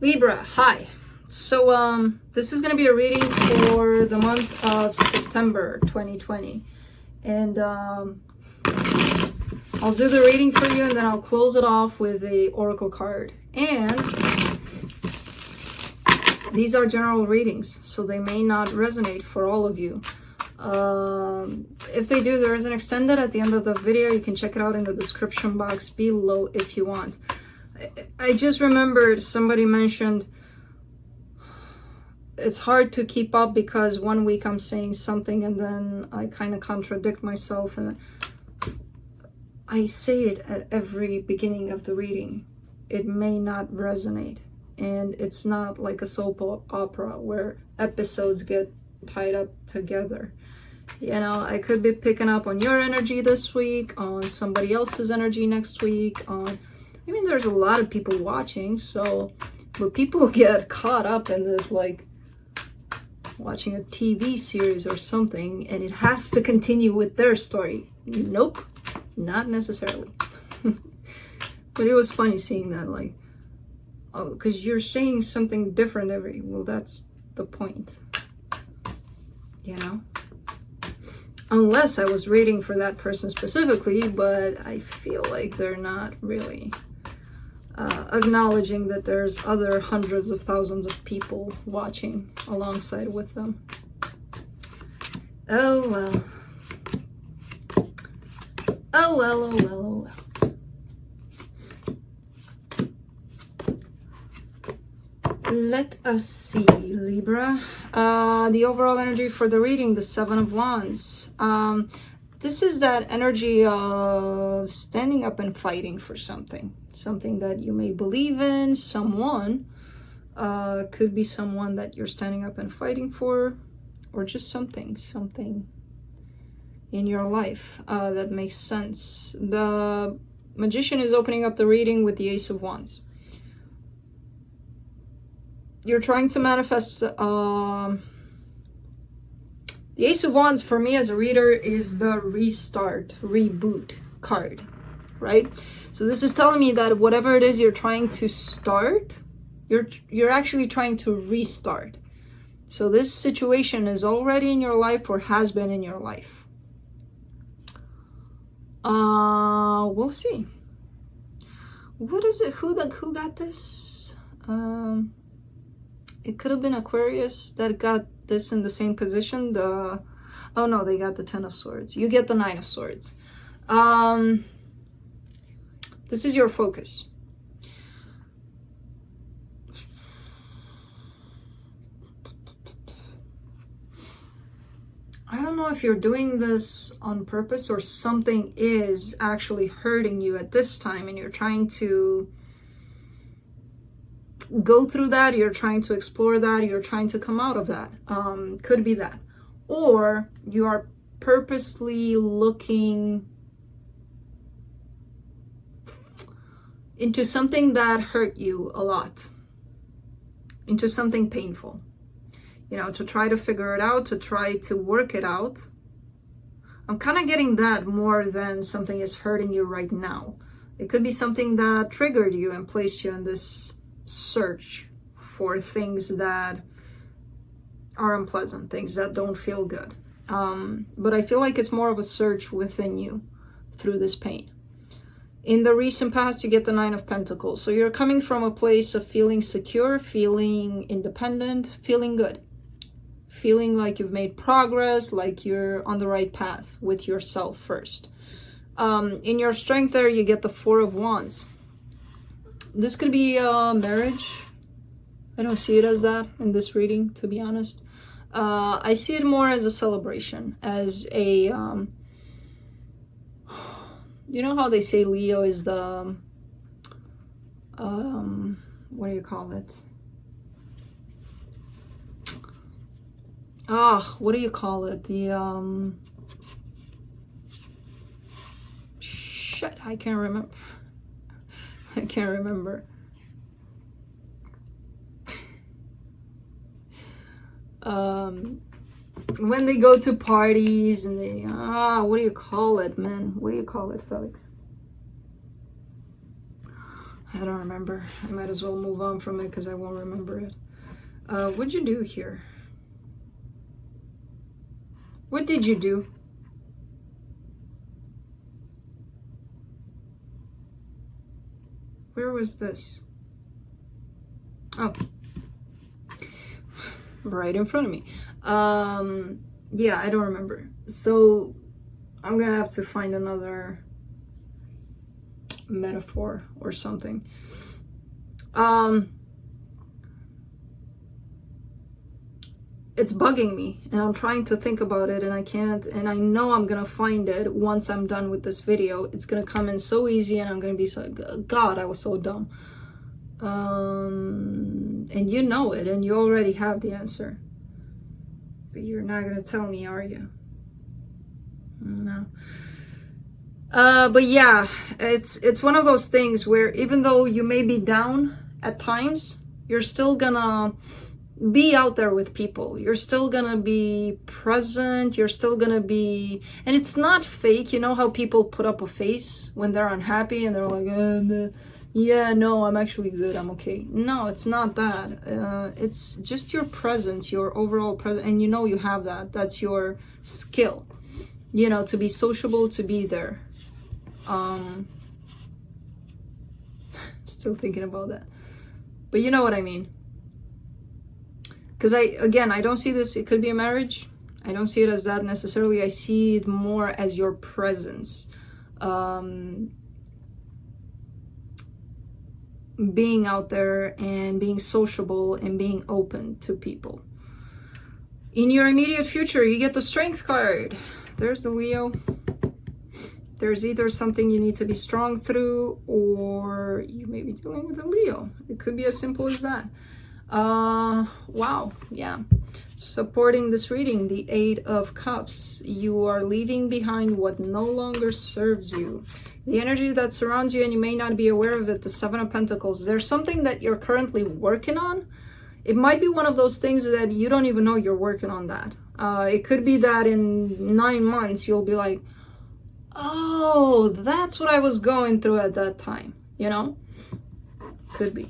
Libra, hi. So this is going to be a reading for the month of September 2020. And I'll do the reading for you and then I'll close it off with a oracle card. And these are general readings, so they may not resonate for all of you. If they do, there is an extended at the end of the video. You can check it out in the description box below if you want. I just remembered somebody mentioned it's hard to keep up because one week I'm saying something and then I kind of contradict myself, and I say it at every beginning of the reading. It may not resonate, and it's not like a soap opera where episodes get tied up together. You know, I could be picking up on your energy this week, on somebody else's energy next week, I mean, there's a lot of people watching, so, but people get caught up in this, like, watching a TV series or something, and it has to continue with their story. Nope, not necessarily. But it was funny seeing that, like, oh, because you're saying something different well, that's the point, you know? Unless I was reading for that person specifically, but I feel like they're not really acknowledging that there's other hundreds of thousands of people watching alongside with them. Oh well. Oh well, oh well, oh well. Let us see, Libra. The overall energy for the reading, the Seven of Wands. This is that energy of standing up and fighting for something. Something that you may believe in, someone. Could be someone that you're standing up and fighting for, or just something in your life that makes sense. The Magician is opening up the reading with the Ace of Wands. You're trying to manifest... The Ace of Wands for me as a reader is the restart, reboot card, right? So this is telling me that whatever it is you're trying to start, you're actually trying to restart. So this situation is already in your life or has been in your life. We'll see. What is it? Who got this? It could have been Aquarius that got this in the same position. Oh no, they got the Ten of Swords. You get the Nine of Swords. This is your focus. I don't know if you're doing this on purpose or something is actually hurting you at this time and you're trying to go through that, you're trying to explore that, you're trying to come out of that. Could be that. Or you are purposely looking into something that hurt you a lot, into something painful, you know, to try to figure it out, to try to work it out. I'm kind of getting that more than something is hurting you right now. It could be something that triggered you and placed you in this search for things that are unpleasant, things that don't feel good. But I feel like it's more of a search within you through this pain. In the recent past, you get the Nine of Pentacles. So you're coming from a place of feeling secure, feeling independent, feeling good. Feeling like you've made progress, like you're on the right path with yourself first. In your strength there, you get the Four of Wands. This could be marriage. I don't see it as that in this reading, to be honest. I see it more as a celebration, as a... you know how they say Leo is the, what do you call it? What do you call it? The, shit, I can't remember. I can't remember. When they go to parties and they, what do you call it, man? What do you call it, Felix? I don't remember. I might as well move on from it because I won't remember it. What'd you do here? What did you do? Where was this? Oh. Right in front of me. Yeah, I don't remember. So I'm gonna have to find another metaphor or something. It's bugging me and I'm trying to think about it and I can't, and I know I'm gonna find it once I'm done with this video. It's gonna come in so easy and I'm gonna be so, God, I was so dumb. And you know it and you already have the answer, but you're not gonna tell me, are you? No. But yeah, it's one of those things where even though you may be down at times, you're still gonna be out there with people. You're still gonna be present. You're still gonna be, and it's not fake. You know how people put up a face when they're unhappy and they're like, yeah, no, I'm actually good. I'm okay. No, it's not that. It's just your presence, your overall presence, and you know you have that. That's your skill. You know, to be sociable, to be there. Still thinking about that, but you know what I mean. Because I don't see this, it could be a marriage. I don't see it as that necessarily. I see it more as your presence. Being out there and being sociable and being open to people. In your immediate future, you get the Strength card. There's the Leo. There's either something you need to be strong through or you may be dealing with a Leo. It could be as simple as that. Wow, yeah. Supporting this reading, the Eight of Cups. You are leaving behind what no longer serves you. The energy that surrounds you, and you may not be aware of it, the Seven of Pentacles. There's something that you're currently working on. It might be one of those things that you don't even know you're working on that. It could be that in 9 months, you'll be like, oh, that's what I was going through at that time, you know? Could be.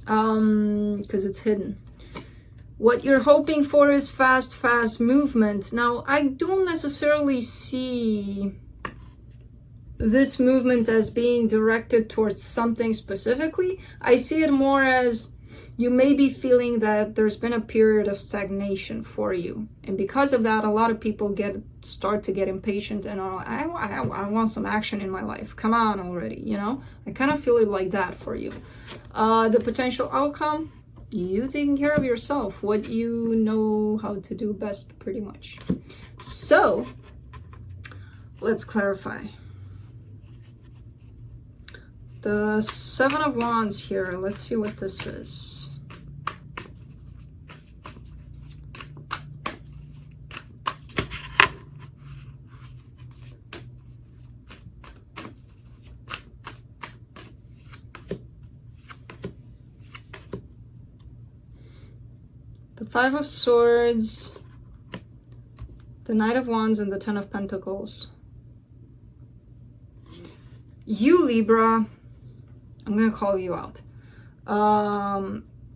Because it's hidden. What you're hoping for is fast movement. Now, I don't necessarily see this movement as being directed towards something specifically. I see it more as you may be feeling that there's been a period of stagnation for you. And because of that, a lot of people start to get impatient and are like, I want some action in my life. Come on already, you know? I kind of feel it like that for you. The potential outcome, you taking care of yourself, what you know how to do best, pretty much. So, let's clarify. The Seven of Wands here, let's see what this is. The Five of Swords, the Knight of Wands, and the Ten of Pentacles. You, Libra, I'm going to call you out.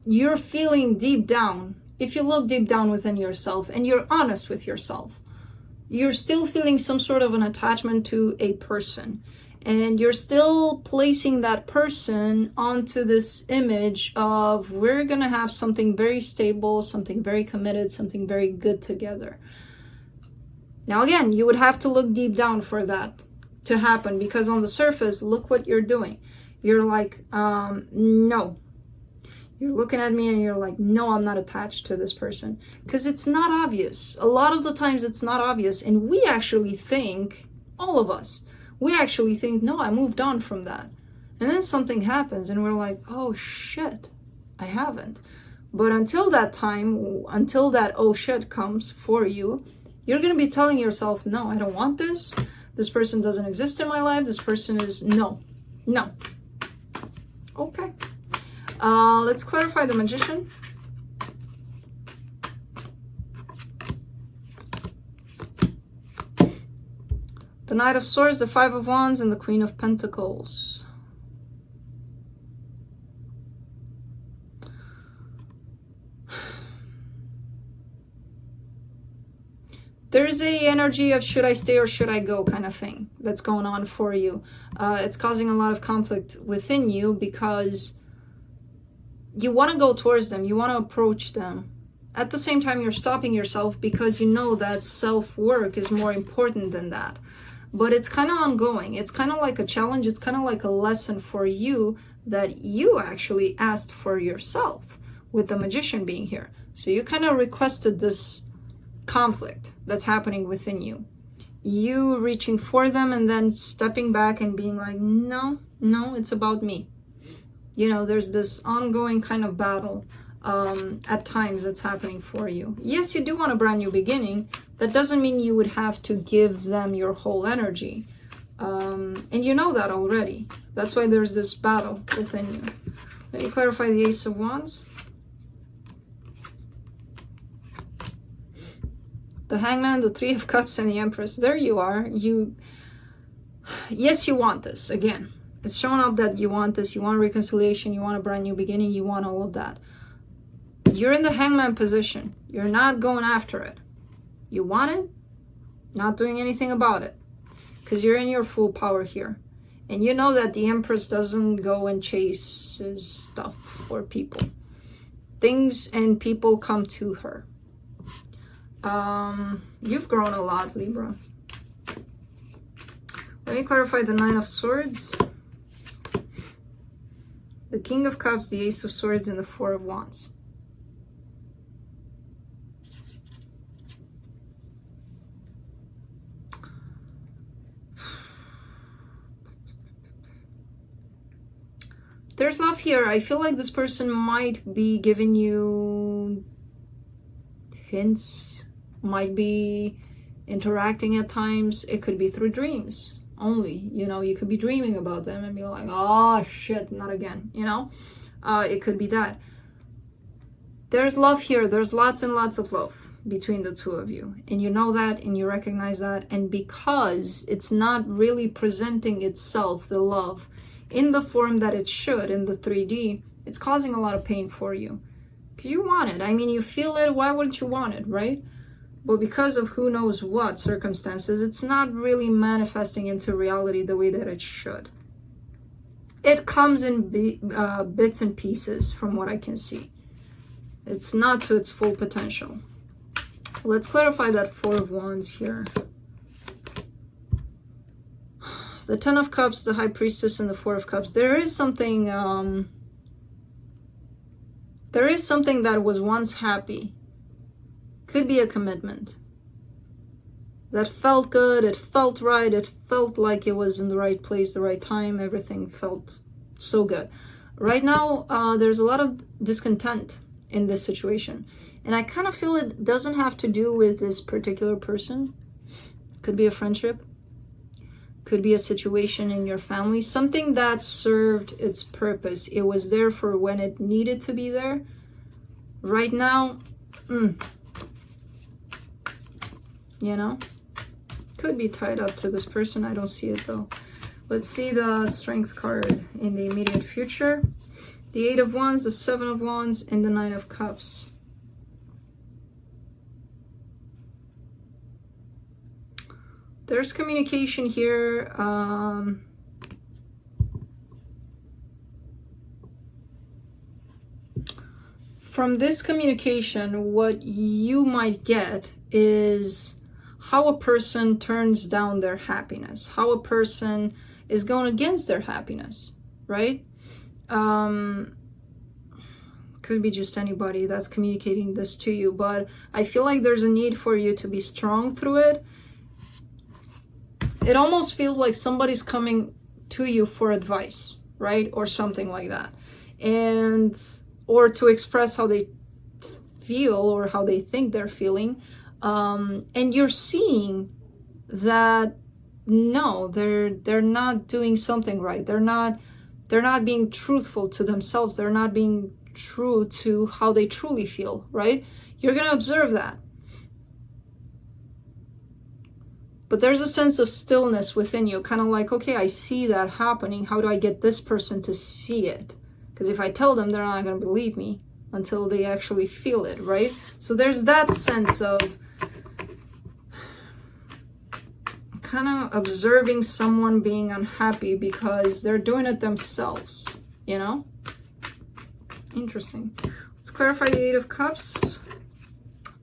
You're feeling deep down, if you look deep down within yourself and you're honest with yourself, you're still feeling some sort of an attachment to a person. And you're still placing that person onto this image of we're going to have something very stable, something very committed, something very good together. Now, again, you would have to look deep down for that to happen, because on the surface, look what you're doing. You're like, no. You're looking at me and you're like, no, I'm not attached to this person. Because it's not obvious. A lot of the times it's not obvious. And we actually think, all of us, we actually think, no, I moved on from that. And then something happens and we're like, oh shit, I haven't. But until that time, until that oh shit comes for you, you're going to be telling yourself, no, I don't want this. This person doesn't exist in my life. This person is, no. Okay. Let's clarify the Magician. The Knight of Swords, the Five of Wands, and the Queen of Pentacles. There's a energy of should I stay or should I go kind of thing that's going on for you. It's causing a lot of conflict within you because you want to go towards them, you want to approach them. At the same time, you're stopping yourself because you know that self-work is more important than that. But it's kind of ongoing. It's kind of like a challenge. It's kind of like a lesson for you that you actually asked for yourself, with the Magician being here. So you kind of requested this conflict that's happening within you. You reaching for them and then stepping back and being like, no, it's about me. You know, there's this ongoing kind of battle at times that's happening for you. Yes, you do want a brand new beginning. That doesn't mean you would have to give them your whole energy. And you know that already. That's why there's this battle within you. Let me clarify the Ace of Wands. The Hangman, the Three of Cups, and the Empress. There you are. Yes, you want this. Again, it's showing up that you want this. You want reconciliation. You want a brand new beginning. You want all of that. You're in the Hangman position. You're not going after it. You want it, not doing anything about it. Because you're in your full power here. And you know that the Empress doesn't go and chase stuff or people. Things and people come to her. You've grown a lot, Libra. Let me clarify the Nine of Swords, the King of Cups, the Ace of Swords, and the Four of Wands. There's love here. I feel like this person might be giving you hints, might be interacting at times. It could be through dreams only. You know, you could be dreaming about them and be like, oh shit, not again. You know, it could be that. There's love here. There's lots and lots of love between the two of you. And you know that and you recognize that. And because it's not really presenting itself, the love, in the form that it should, in the 3D, it's causing a lot of pain for you. Because you want it. I mean, you feel it. Why wouldn't you want it, right? But because of who knows what circumstances, it's not really manifesting into reality the way that it should. It comes in bits and pieces from what I can see. It's not to its full potential. Let's clarify that Four of Wands here. The Ten of Cups, the High Priestess, and the Four of Cups. There is something that was once happy. Could be a commitment. That felt good, it felt right, it felt like it was in the right place, the right time, everything felt so good. Right now, there's a lot of discontent in this situation. And I kind of feel it doesn't have to do with this particular person. Could be a friendship. Could be a situation in your family, something that served its purpose. It was there for when it needed to be there. Right now, you know, could be tied up to this person. I don't see it though. Let's see the Strength card in the immediate future. The Eight of Wands, the Seven of Wands, and the Nine of Cups. There's communication here. From this communication, what you might get is how a person turns down their happiness, how a person is going against their happiness, right? Could be just anybody that's communicating this to you, but I feel like there's a need for you to be strong through it. It almost feels like somebody's coming to you for advice, right? Or something like that. Or to express how they feel or how they think they're feeling. And you're seeing that, no, they're not doing something right. They're not being truthful to themselves. They're not being true to how they truly feel, right? You're going to observe that. But there's a sense of stillness within you, kind of like, okay, I see that happening. How do I get this person to see it? Because if I tell them, they're not going to believe me until they actually feel it, right? So there's that sense of kind of observing someone being unhappy because they're doing it themselves, you know? Interesting. Let's clarify the Eight of Cups,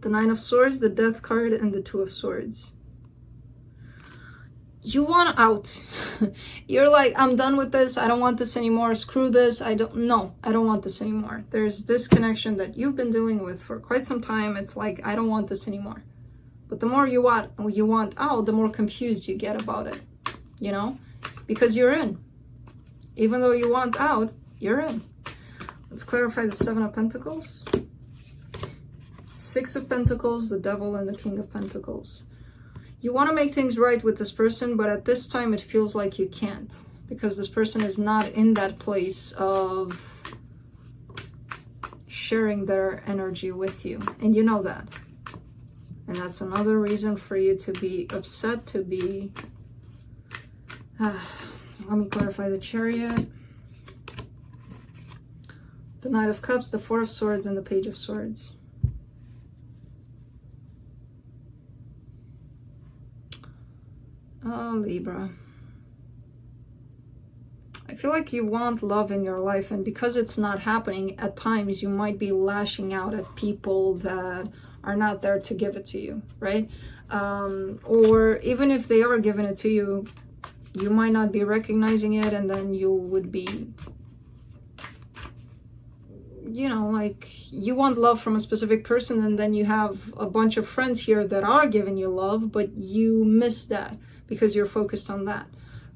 the Nine of Swords, the Death card, and the Two of Swords. You want out. You're like, I'm done with this. I don't want this anymore. Screw this. I don't want this anymore. There's this connection that you've been dealing with for quite some time. It's like, I don't want this anymore. But the more you want out, the more confused you get about it, you know, because you're in. Even though you want out, you're in. Let's clarify the Seven of Pentacles, Six of Pentacles, the Devil, and the King of Pentacles. You want to make things right with this person, but at this time it feels like you can't, because this person is not in that place of sharing their energy with you, and you know that. And that's another reason for you to be upset, to be... let me clarify the Chariot, the Knight of Cups, the Four of Swords, and the Page of Swords. Oh, Libra. I feel like you want love in your life, and because it's not happening, at times you might be lashing out at people that are not there to give it to you, right? Or even if they are giving it to you, you might not be recognizing it, and then you would be, you know, like, you want love from a specific person, and then you have a bunch of friends here that are giving you love, but you miss that because you're focused on that,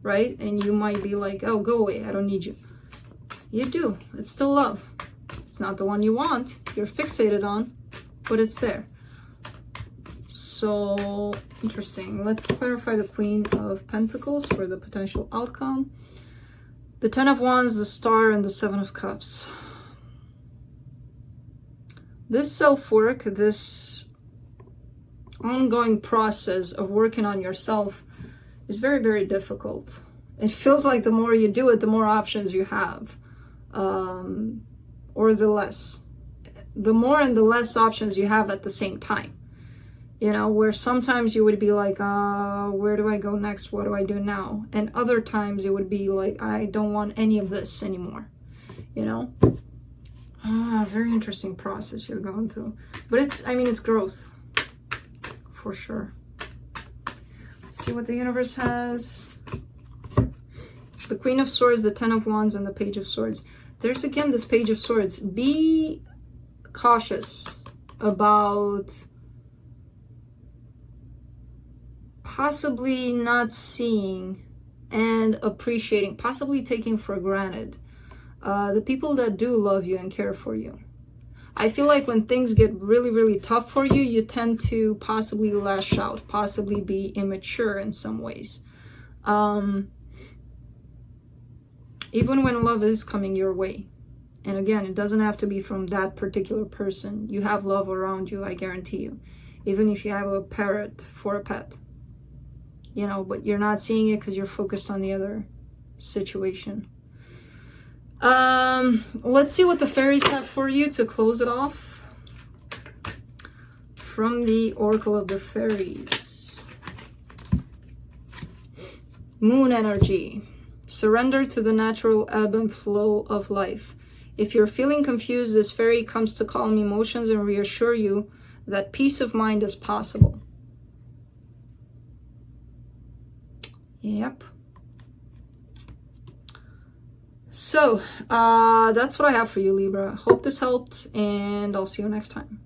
right? And you might be like, oh, go away, I don't need you. You do. It's still love. It's not the one you want, you're fixated on, but it's there. So interesting. Let's clarify the Queen of Pentacles for the potential outcome. The Ten of Wands, the Star, and the Seven of Cups. This self-work, this ongoing process of working on yourself is very, very difficult. It feels like the more you do it, the more options you have, or the less. The more and the less options you have at the same time. You know, where sometimes you would be like, where do I go next? What do I do now? And other times it would be like, I don't want any of this anymore, you know? Very interesting process you're going through. But it's, I mean, it's growth, for sure. Let's see what the universe has. The Queen of Swords, the Ten of Wands, and the Page of Swords. There's again this Page of Swords. Be cautious about possibly not seeing and appreciating, possibly taking for granted the people that do love you and care for you. I feel like when things get really, really tough for you, you tend to possibly lash out, possibly be immature in some ways. Even when love is coming your way. And again, it doesn't have to be from that particular person. You have love around you, I guarantee you. Even if you have a parrot for a pet. You know, but you're not seeing it because you're focused on the other situation. Let's see what the fairies have for you to close it off. From the Oracle of the Fairies. Moon energy. Surrender to the natural ebb and flow of life. If you're feeling confused, this fairy comes to calm emotions and reassure you that peace of mind is possible. Yep. So, that's what I have for you, Libra. Hope this helped, and I'll see you next time.